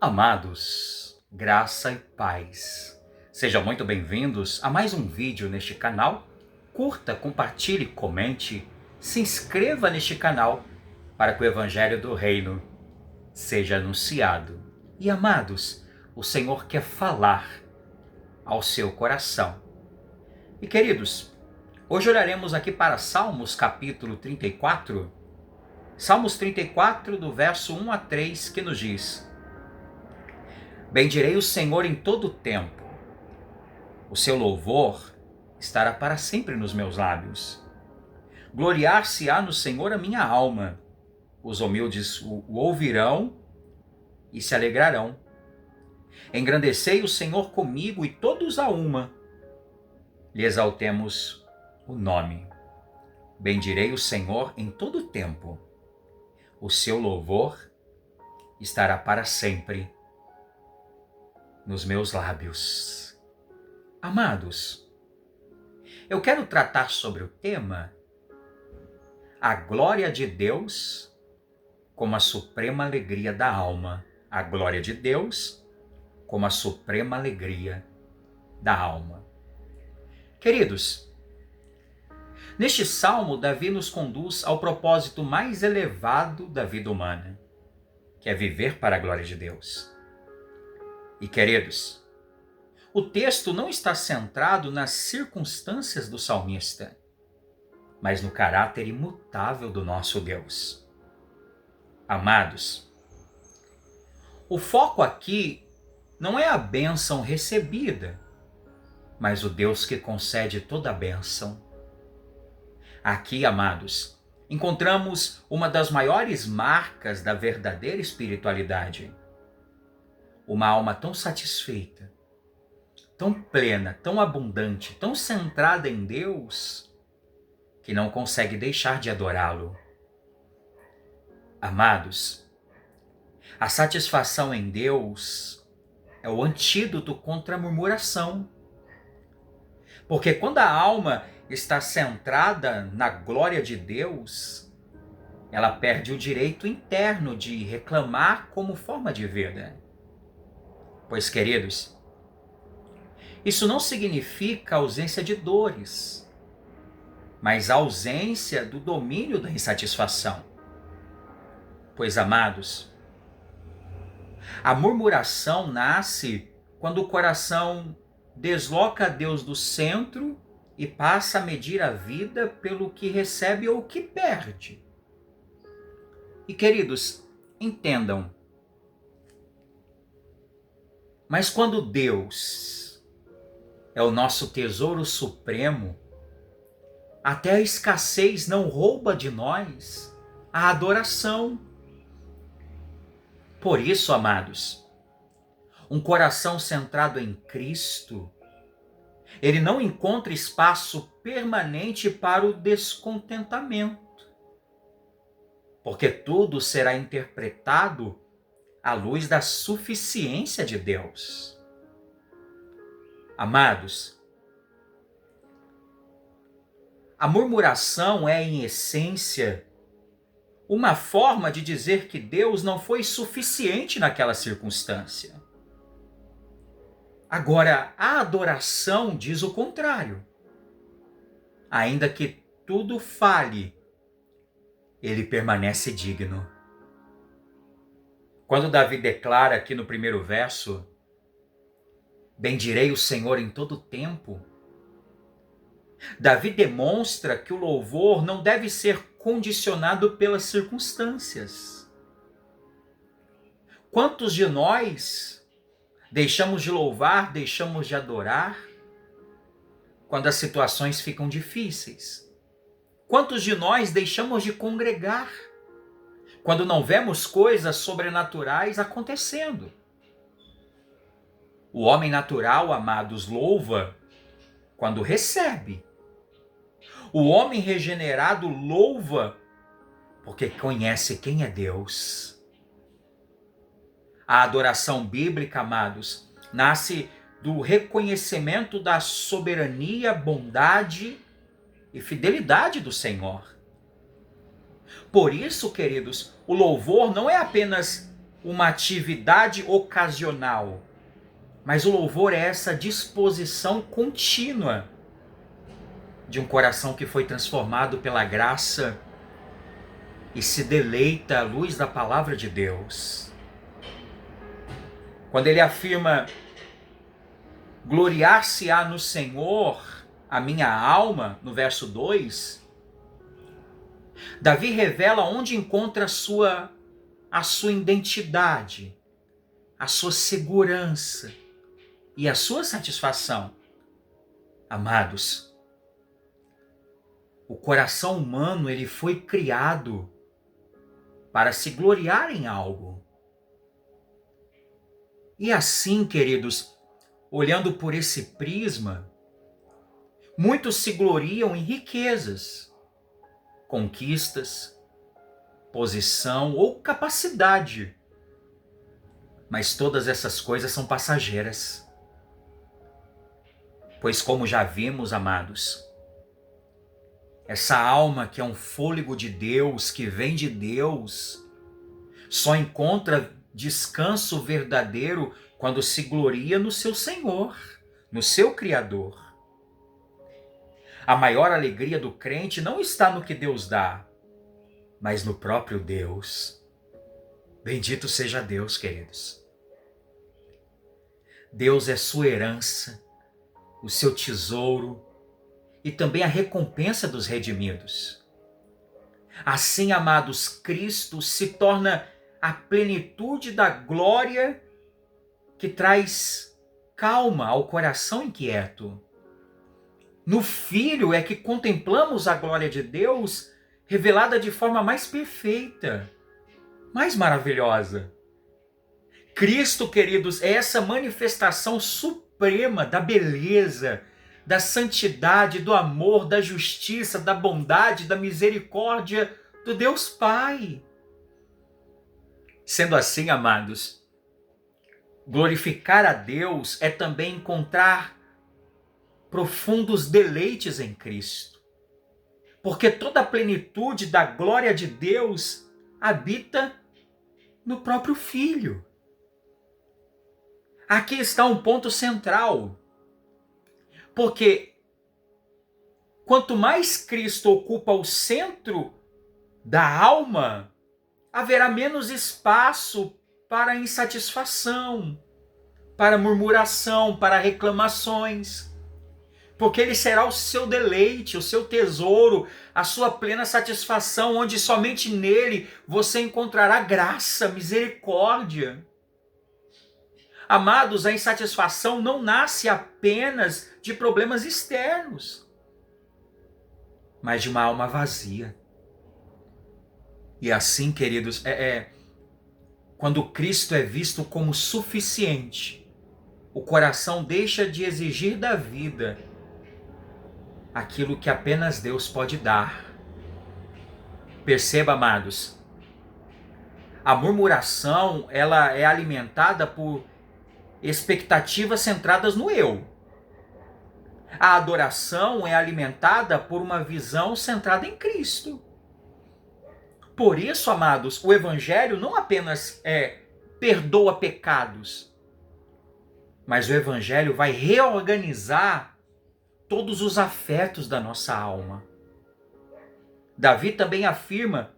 Amados, graça e paz. Sejam muito bem-vindos a mais um vídeo neste canal. Curta, compartilhe, comente, se inscreva neste canal para que o Evangelho do Reino seja anunciado. E amados, o Senhor quer falar ao seu coração. E queridos, hoje olharemos aqui para Salmos capítulo 34. Salmos 34, do verso 1 a 3, que nos diz: Bendirei o Senhor em todo o tempo. O seu louvor estará para sempre nos meus lábios. Gloriar-se-á no Senhor a minha alma. Os humildes o ouvirão e se alegrarão. Engrandecei o Senhor comigo e todos a uma lhe exaltemos o nome. Bendirei o Senhor em todo o tempo. O seu louvor estará para sempre nos meus lábios. Amados, eu quero tratar sobre o tema a glória de Deus como a suprema alegria da alma. A glória de Deus como a suprema alegria da alma. Queridos, neste salmo, Davi nos conduz ao propósito mais elevado da vida humana, que é viver para a glória de Deus. E queridos, o texto não está centrado nas circunstâncias do salmista, mas no caráter imutável do nosso Deus. Amados, o foco aqui não é a bênção recebida, mas o Deus que concede toda a bênção. Aqui, amados, encontramos uma das maiores marcas da verdadeira espiritualidade. Uma alma tão satisfeita, tão plena, tão abundante, tão centrada em Deus, que não consegue deixar de adorá-lo. Amados, a satisfação em Deus é o antídoto contra a murmuração. Porque quando a alma está centrada na glória de Deus, ela perde o direito interno de reclamar como forma de vida. Pois, queridos, isso não significa ausência de dores, mas ausência do domínio da insatisfação. Pois, amados, a murmuração nasce quando o coração desloca Deus do centro e passa a medir a vida pelo que recebe ou que perde. E, queridos, entendam, mas quando Deus é o nosso tesouro supremo, até a escassez não rouba de nós a adoração. Por isso, amados, um coração centrado em Cristo, ele não encontra espaço permanente para o descontentamento, porque tudo será interpretado à luz da suficiência de Deus. Amados, a murmuração é, em essência, uma forma de dizer que Deus não foi suficiente naquela circunstância. Agora, a adoração diz o contrário. Ainda que tudo falhe, ele permanece digno. Quando Davi declara aqui no primeiro verso, bendirei o Senhor em todo o tempo, Davi demonstra que o louvor não deve ser condicionado pelas circunstâncias. Quantos de nós deixamos de louvar, deixamos de adorar quando as situações ficam difíceis? Quantos de nós deixamos de congregar quando não vemos coisas sobrenaturais acontecendo? O homem natural, amados, louva quando recebe. O homem regenerado louva porque conhece quem é Deus. A adoração bíblica, amados, nasce do reconhecimento da soberania, bondade e fidelidade do Senhor. Por isso, queridos, o louvor não é apenas uma atividade ocasional, mas o louvor é essa disposição contínua de um coração que foi transformado pela graça e se deleita à luz da palavra de Deus. Quando ele afirma: gloriar-se-á no Senhor a minha alma, no verso 2, Davi revela onde encontra a sua identidade, a sua segurança e a sua satisfação. Amados, o coração humano ele foi criado para se gloriar em algo. E assim, queridos, olhando por esse prisma, muitos se gloriam em riquezas, conquistas, posição ou capacidade. Mas todas essas coisas são passageiras. Pois como já vimos, amados, essa alma que é um fôlego de Deus, que vem de Deus, só encontra descanso verdadeiro quando se gloria no seu Senhor, no seu Criador. A maior alegria do crente não está no que Deus dá, mas no próprio Deus. Bendito seja Deus, queridos. Deus é sua herança, o seu tesouro e também a recompensa dos redimidos. Assim, amados, Cristo se torna a plenitude da glória que traz calma ao coração inquieto. No Filho é que contemplamos a glória de Deus revelada de forma mais perfeita, mais maravilhosa. Cristo, queridos, é essa manifestação suprema da beleza, da santidade, do amor, da justiça, da bondade, da misericórdia do Deus Pai. Sendo assim, amados, glorificar a Deus é também encontrar profundos deleites em Cristo. Porque toda a plenitude da glória de Deus habita no próprio Filho. Aqui está um ponto central. Porque quanto mais Cristo ocupa o centro da alma, haverá menos espaço para insatisfação, para murmuração, para reclamações. Porque ele será o seu deleite, o seu tesouro, a sua plena satisfação, onde somente nele você encontrará graça, misericórdia. Amados, a insatisfação não nasce apenas de problemas externos, mas de uma alma vazia. E assim, queridos, quando Cristo é visto como suficiente, o coração deixa de exigir da vida aquilo que apenas Deus pode dar. Perceba, amados, a murmuração ela é alimentada por expectativas centradas no eu. A adoração é alimentada por uma visão centrada em Cristo. Por isso, amados, o Evangelho não apenas perdoa pecados, mas o Evangelho vai reorganizar todos os afetos da nossa alma. Davi também afirma: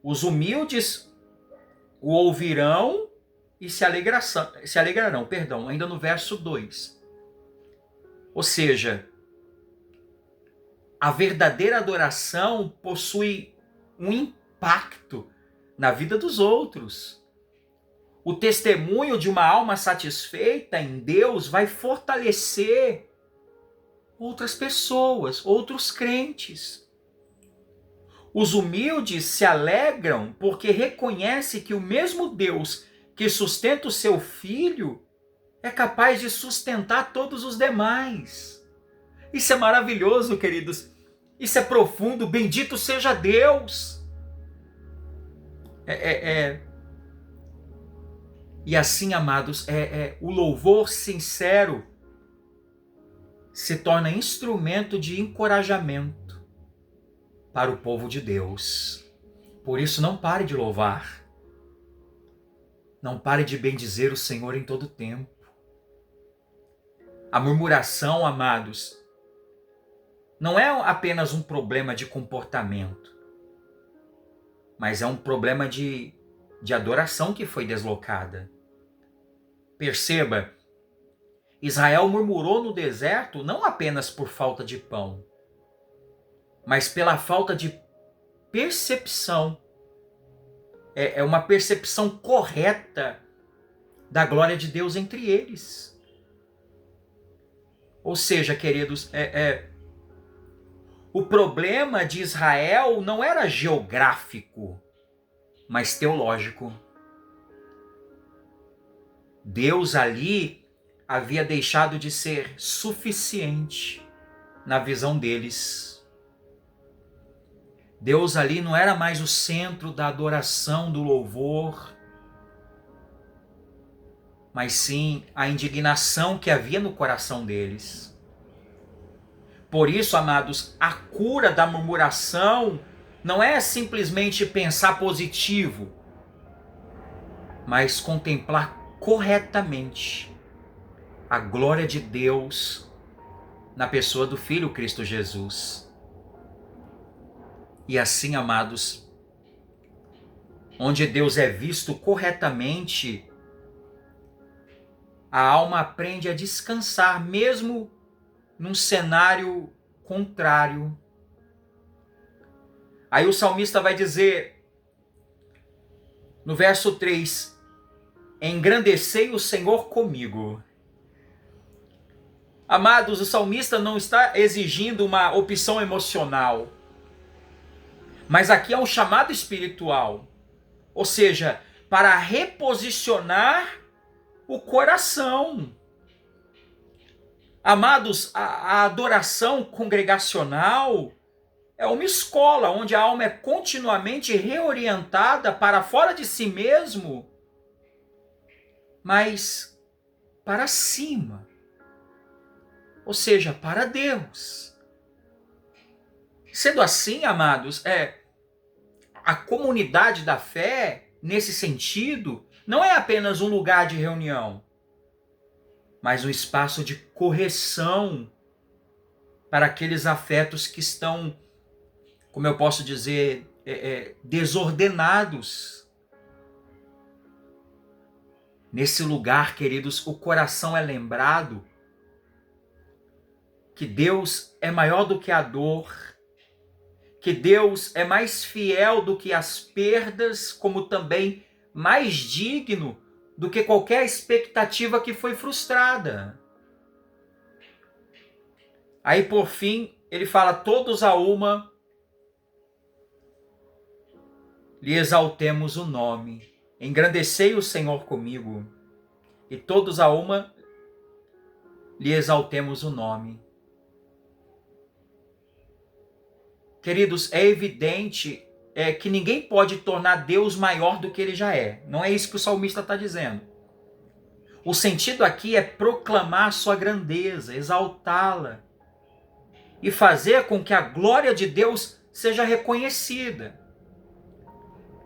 os humildes o ouvirão e se alegrarão, ainda no verso 2. Ou seja, a verdadeira adoração possui um impacto na vida dos outros. O testemunho de uma alma satisfeita em Deus vai fortalecer outras pessoas, outros crentes. Os humildes se alegram porque reconhecem que o mesmo Deus que sustenta o seu filho é capaz de sustentar todos os demais. Isso é maravilhoso, queridos. Isso é profundo. Bendito seja Deus. E assim, amados, o louvor sincero se torna instrumento de encorajamento para o povo de Deus. Por isso, não pare de louvar. Não pare de bendizer o Senhor em todo tempo. A murmuração, amados, não é apenas um problema de comportamento, mas é um problema de adoração que foi deslocada. Perceba, Israel murmurou no deserto não apenas por falta de pão, mas pela falta de percepção. É uma percepção correta da glória de Deus entre eles. Ou seja, queridos, o problema de Israel não era geográfico, mas teológico. Deus ali havia deixado de ser suficiente na visão deles. Deus ali não era mais o centro da adoração, do louvor, mas sim a indignação que havia no coração deles. Por isso, amados, a cura da murmuração não é simplesmente pensar positivo, mas contemplar corretamente a glória de Deus na pessoa do Filho Cristo Jesus. E assim, amados, onde Deus é visto corretamente, a alma aprende a descansar, mesmo num cenário contrário. Aí o salmista vai dizer, no verso 3, engrandecei o Senhor comigo. Amados, o salmista não está exigindo uma opção emocional, mas aqui é um chamado espiritual, ou seja, para reposicionar o coração. Amados, a adoração congregacional é uma escola onde a alma é continuamente reorientada para fora de si mesmo, mas para cima, ou seja, para Deus. Sendo assim, amados, a comunidade da fé, nesse sentido, não é apenas um lugar de reunião, mas um espaço de correção para aqueles afetos que estão, como eu posso dizer, desordenados. Nesse lugar, queridos, o coração é lembrado que Deus é maior do que a dor, que Deus é mais fiel do que as perdas, como também mais digno do que qualquer expectativa que foi frustrada. Aí, por fim, ele fala, todos a uma lhe exaltemos o nome. Engrandecei o Senhor comigo, e todos a uma lhe exaltemos o nome. Queridos, é evidente que ninguém pode tornar Deus maior do que ele já é. Não é isso que o salmista está dizendo. O sentido aqui é proclamar sua grandeza, exaltá-la e fazer com que a glória de Deus seja reconhecida.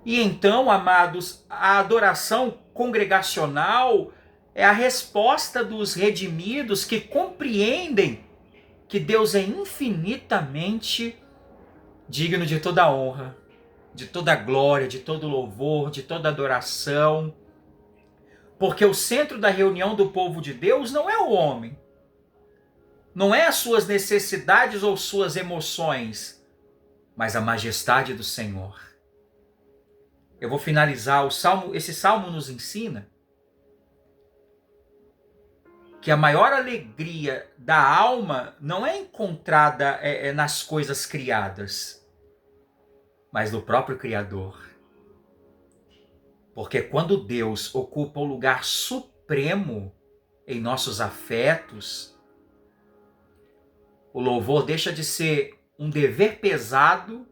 E então, amados, a adoração congregacional é a resposta dos redimidos que compreendem que Deus é infinitamente digno de toda honra, de toda glória, de todo louvor, de toda adoração. Porque o centro da reunião do povo de Deus não é o homem, não é as suas necessidades ou suas emoções, mas a majestade do Senhor. Eu vou finalizar o salmo. Esse salmo nos ensina que a maior alegria da alma não é encontrada nas coisas criadas, mas no próprio Criador. Porque quando Deus ocupa o lugar supremo em nossos afetos, o louvor deixa de ser um dever pesado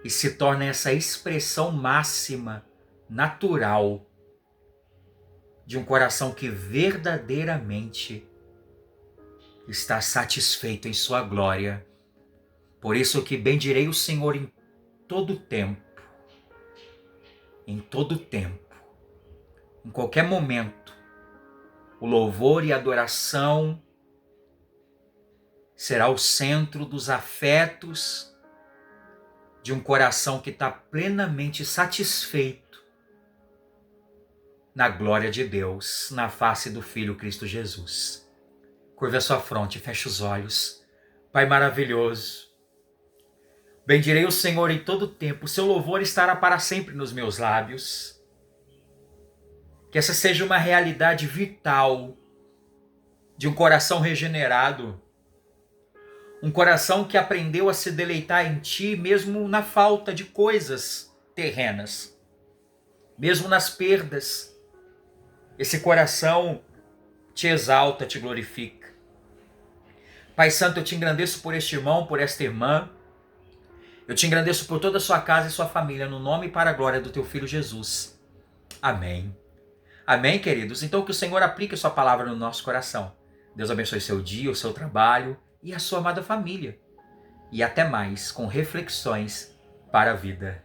e se torna essa expressão máxima, natural, de um coração que verdadeiramente está satisfeito em sua glória. Por isso que bendirei o Senhor em todo tempo, em qualquer momento, o louvor e a adoração será o centro dos afetos de um coração que está plenamente satisfeito na glória de Deus, na face do Filho Cristo Jesus. Curva a sua fronte, feche os olhos. Pai maravilhoso, bendirei o Senhor em todo tempo, o seu louvor estará para sempre nos meus lábios. Que essa seja uma realidade vital de um coração regenerado, um coração que aprendeu a se deleitar em Ti, mesmo na falta de coisas terrenas, mesmo nas perdas. Esse coração Te exalta, Te glorifica. Pai Santo, eu Te engrandeço por este irmão, por esta irmã. Eu Te engrandeço por toda a sua casa e sua família, no nome e para a glória do Teu Filho Jesus. Amém. Amém, queridos? Então que o Senhor aplique a sua palavra no nosso coração. Deus abençoe seu dia, o seu trabalho e a sua amada família. E até mais, com reflexões para a vida.